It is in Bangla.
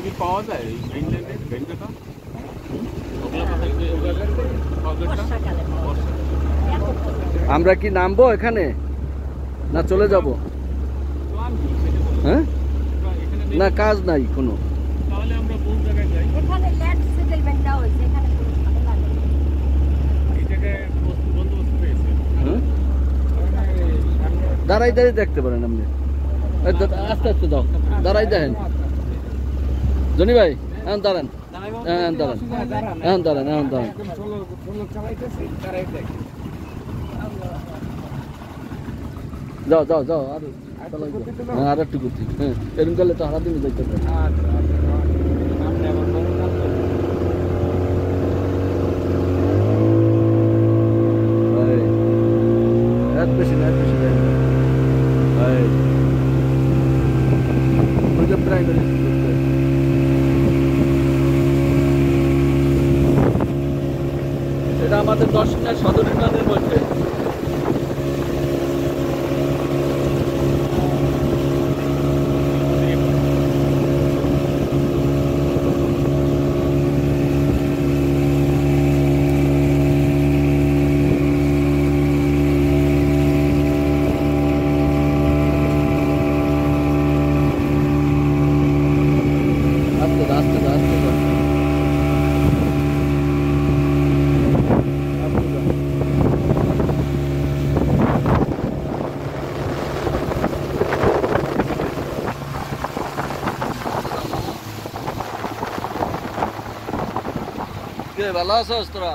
কি পাওয়া যায় এই গ্রিনল্যান্ডের ভেন্ডাটা? আমরা কি নামবো এখানে না চলে যাব? হ্যাঁ, না কাজ নাই কোনো। তাহলে আমরা কোন জায়গায় যাই? এখানে ল্যান্ড সেটেলমেন্ট দেওয়া হয়েছে, এখানে কোনো ঝামেলা নেই। এই জায়গায় বন্দোবস্ত পেয়েছে। হ্যাঁ, দাঁড়াই দাঁড়িয়ে দেখতে পারেন আপনি। আস্তে আস্তে যাও, দাঁড়াই দেখেন জনি ভাই। এখন দাঁড়ান, এখন দাঁড়ান, এখন দাঁড়ান, এখন দাঁড়ান। যাও যাও যাও, আর হ্যাঁ আর একটু করছি। হ্যাঁ, এরকম করলে তো হারা দিনে দেখতে পারেন। বেশি না, বেশি না। প্রাইমারি এটা আমাদের দর্শকের সদর ইউনিয়নের মধ্যে। ভালো আছোস তোরা?